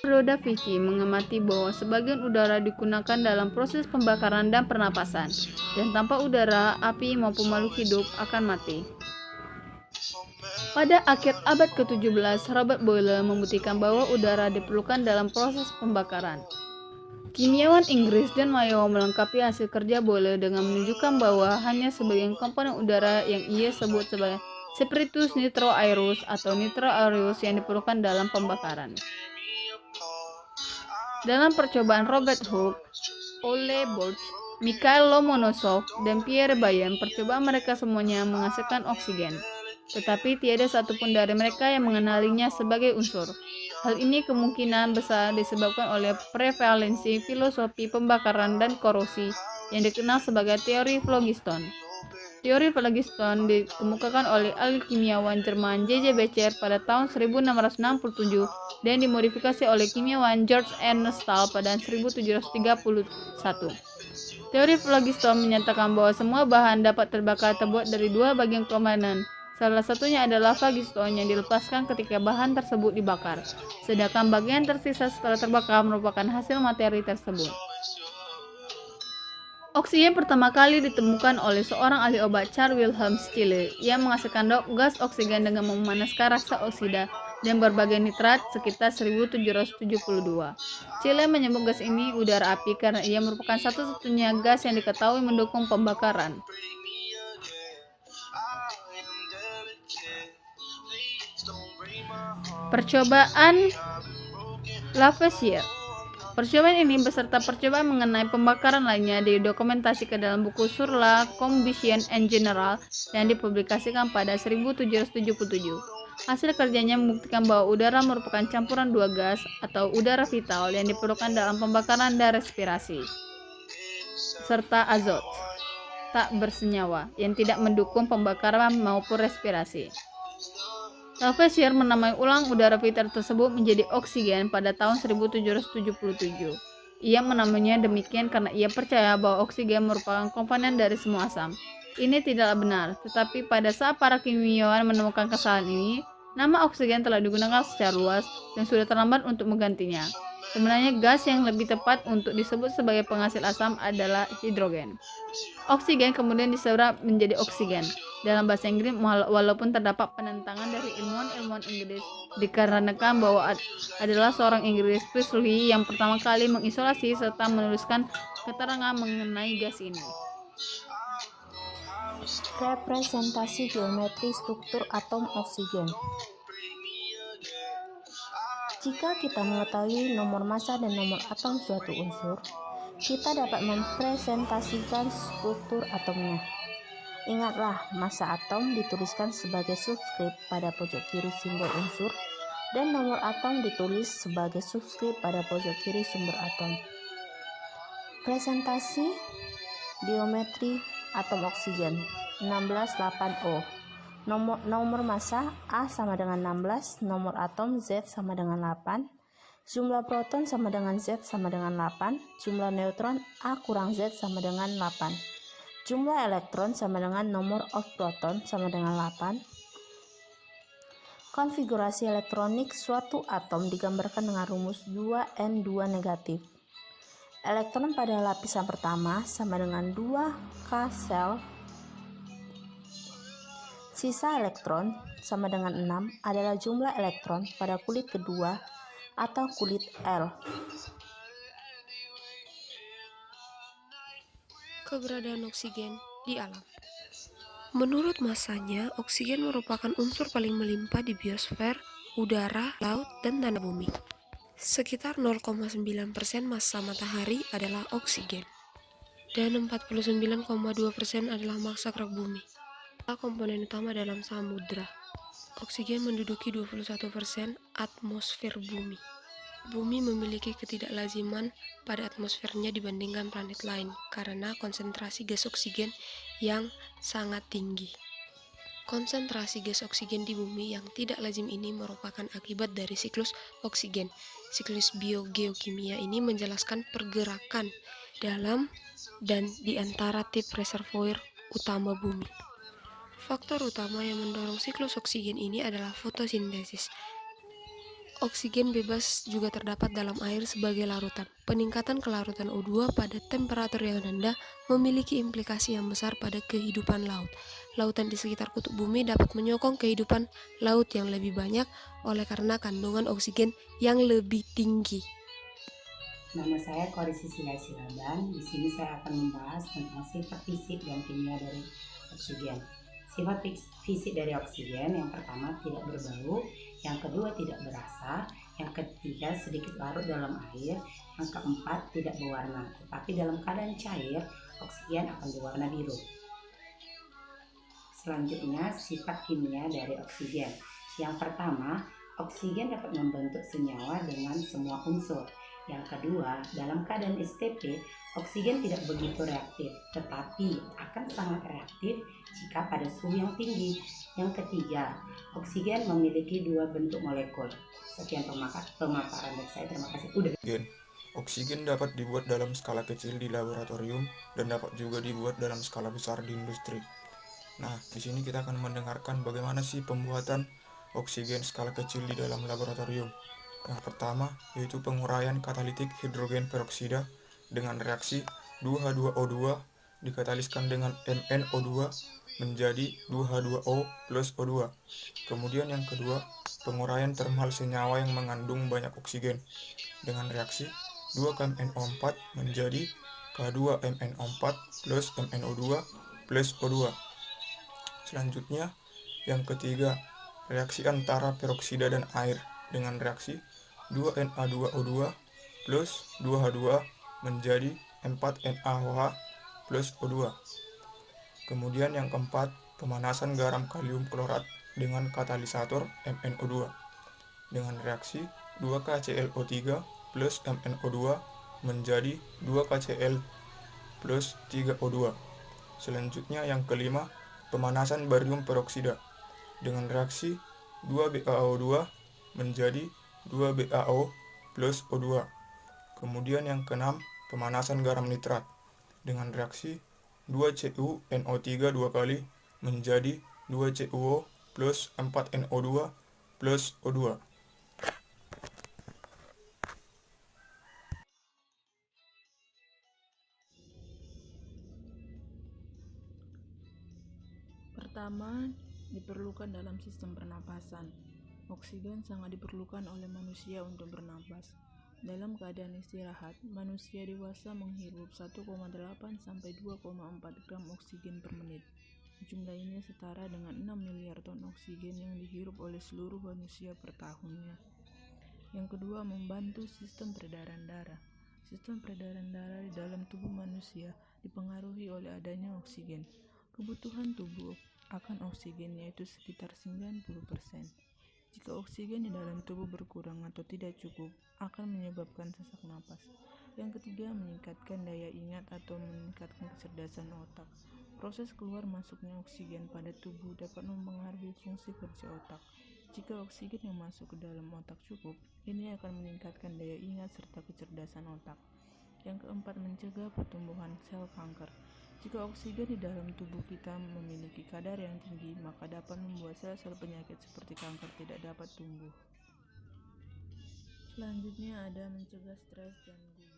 Da Vinci mengamati bahwa sebagian udara digunakan dalam proses pembakaran dan pernapasan, dan tanpa udara, api maupun makhluk hidup akan mati. Pada akhir abad ke-17, Robert Boyle membuktikan bahwa udara diperlukan dalam proses pembakaran. Kimiawan Inggris dan Mayo melengkapi hasil kerja Boyle dengan menunjukkan bahwa hanya sebagian komponen udara yang ia sebut sebagai spiritus nitro aereus atau nitro aureus yang diperlukan dalam pembakaran. Dalam percobaan Robert Hooke, Ole Borg, Mikhail Lomonosov, dan Pierre Bayen, percobaan mereka semuanya menghasilkan oksigen. Tetapi tiada satupun dari mereka yang mengenalinya sebagai unsur. Hal ini kemungkinan besar disebabkan oleh prevalensi filosofi pembakaran dan korosi yang dikenal sebagai teori phlogiston. Teori phlogiston dikemukakan oleh alkimiawan Jerman J.J. Becher pada tahun 1667 dan dimodifikasi oleh kimiawan George Ernst Stahl pada 1731. Teori phlogiston menyatakan bahwa semua bahan dapat terbakar terbuat dari dua bagian komponen. Salah satunya adalah phlogiston yang dilepaskan ketika bahan tersebut dibakar, sedangkan bagian tersisa setelah terbakar merupakan hasil materi tersebut. Oksigen pertama kali ditemukan oleh seorang ahli obat Charles Wilhelm Scheele yang menghasilkan gas oksigen dengan memanaskan raksa oksida dan berbagai nitrat sekitar 1772. Scheele menyebut gas ini udara api karena ia merupakan satu-satunya gas yang diketahui mendukung pembakaran. Percobaan Lavoisier. Percobaan ini beserta percobaan mengenai pembakaran lainnya didokumentasikan dalam buku Sur la combustion en général yang dipublikasikan pada 1777. Hasil kerjanya membuktikan bahwa udara merupakan campuran dua gas atau udara vital yang diperlukan dalam pembakaran dan respirasi, serta azot tak bersenyawa yang tidak mendukung pembakaran maupun respirasi. Lavoisier menamai ulang udara vital tersebut menjadi oksigen pada tahun 1777. Ia menamainya demikian karena ia percaya bahwa oksigen merupakan komponen dari semua asam. Ini tidaklah benar, tetapi pada saat para kimiawan menemukan kesalahan ini, nama oksigen telah digunakan secara luas dan sudah terlambat untuk menggantinya. Sebenarnya gas yang lebih tepat untuk disebut sebagai penghasil asam adalah hidrogen. Oksigen kemudian diserap menjadi oksigen dalam bahasa Inggris, walaupun terdapat penentangan dari ilmuwan-ilmuwan Inggris dikarenakan bahwa adalah seorang Inggris, Priestley, yang pertama kali mengisolasi serta menuliskan keterangan mengenai gas ini. Representasi geometri struktur atom oksigen. Jika kita mengetahui nomor massa dan nomor atom suatu unsur, kita dapat mempresentasikan struktur atomnya. Ingatlah, massa atom dituliskan sebagai subskrip pada pojok kiri simbol unsur dan nomor atom ditulis sebagai subskrip pada pojok kiri sumber atom. Presentasi geometri atom oksigen 168O. Nomor massa A sama dengan 16, nomor atom Z sama dengan 8, jumlah proton sama dengan Z sama dengan 8, jumlah neutron A kurang Z sama dengan 8, jumlah elektron sama dengan nomor of proton sama dengan 8. Konfigurasi elektronik suatu atom digambarkan dengan rumus 2n2 negatif. Elektron pada lapisan pertama sama dengan 2k sel. Sisa elektron sama dengan 6 adalah jumlah elektron pada kulit kedua atau kulit L. Keberadaan oksigen di alam. Menurut masanya, oksigen merupakan unsur paling melimpah di biosfer, udara, laut, dan tanah bumi. Sekitar 0,9% massa matahari adalah oksigen, dan 49,2% adalah massa kerak bumi. Komponen utama dalam samudra. Oksigen menduduki 21% atmosfer bumi. Bumi memiliki ketidaklaziman pada atmosfernya dibandingkan planet lain karena konsentrasi gas oksigen yang sangat tinggi. Konsentrasi gas oksigen di bumi yang tidak lazim ini merupakan akibat dari siklus oksigen. Siklus biogeokimia ini menjelaskan pergerakan dalam dan di antara tip reservoir utama bumi. Faktor utama yang mendorong siklus oksigen ini adalah fotosintesis. Oksigen bebas juga terdapat dalam air sebagai larutan. Peningkatan kelarutan O2 pada temperatur yang rendah memiliki implikasi yang besar pada kehidupan laut. Lautan di sekitar kutub bumi dapat menyokong kehidupan laut yang lebih banyak oleh karena kandungan oksigen yang lebih tinggi. Nama saya Korisi Silaban. Di sini saya akan membahas tentang sifat fisik dan kimia dari oksigen. Sifat fisik dari oksigen yang pertama tidak berbau, yang kedua tidak berasa, yang ketiga sedikit larut dalam air, yang keempat tidak berwarna, tetapi dalam keadaan cair oksigen akan berwarna biru. Selanjutnya sifat kimia dari oksigen. Yang pertama, oksigen dapat membentuk senyawa dengan semua unsur. Yang kedua, dalam keadaan STP, oksigen tidak begitu reaktif, tetapi akan sangat reaktif jika pada suhu yang tinggi. Yang ketiga, oksigen memiliki dua bentuk molekul. Sekian pemaparan dari saya. Terima kasih. Oksigen dapat dibuat dalam skala kecil di laboratorium dan dapat juga dibuat dalam skala besar di industri. Nah, di sini kita akan mendengarkan bagaimana sih pembuatan oksigen skala kecil di dalam laboratorium. Yang pertama, yaitu penguraian katalitik hidrogen peroksida dengan reaksi 2H2O2 dikataliskan dengan MnO2 menjadi 2H2O plus O2. Kemudian yang kedua, penguraian termal senyawa yang mengandung banyak oksigen dengan reaksi 2KMnO4 menjadi K2MnO4 plus MnO2 plus O2. Selanjutnya, yang ketiga, reaksi antara peroksida dan air dengan reaksi 2Na2O2 plus 2H2 menjadi 4NaOH plus O2. Kemudian yang keempat, pemanasan garam kalium klorat dengan katalisator MnO2 dengan reaksi 2KClO3 plus MnO2 menjadi 2KCl plus 3O2. Selanjutnya yang kelima, pemanasan barium peroksida dengan reaksi 2BaO2 menjadi 2BaO plus O2. Kemudian yang keenam, pemanasan garam nitrat dengan reaksi 2CuNO3 dua kali menjadi 2CuO plus 4NO2 plus O2. Pertama, diperlukan dalam sistem pernapasan. Oksigen sangat diperlukan oleh manusia untuk bernapas. Dalam keadaan istirahat, manusia dewasa menghirup 1,8 sampai 2,4 gram oksigen per menit. Jumlah ini setara dengan 6 miliar ton oksigen yang dihirup oleh seluruh manusia per tahunnya. Yang kedua, membantu sistem peredaran darah. Sistem peredaran darah di dalam tubuh manusia dipengaruhi oleh adanya oksigen. Kebutuhan tubuh akan oksigen yaitu sekitar 90%. Jika oksigen di dalam tubuh berkurang atau tidak cukup, akan menyebabkan sesak napas. Yang ketiga, meningkatkan daya ingat atau meningkatkan kecerdasan otak. Proses keluar masuknya oksigen pada tubuh dapat mempengaruhi fungsi kerja otak. Jika oksigen yang masuk ke dalam otak cukup, ini akan meningkatkan daya ingat serta kecerdasan otak. Yang keempat, mencegah pertumbuhan sel kanker. Jika oksigen di dalam tubuh kita memiliki kadar yang tinggi, maka dapat membuat sel-sel penyakit seperti kanker tidak dapat tumbuh. Selanjutnya ada mencegah stres dan gugup.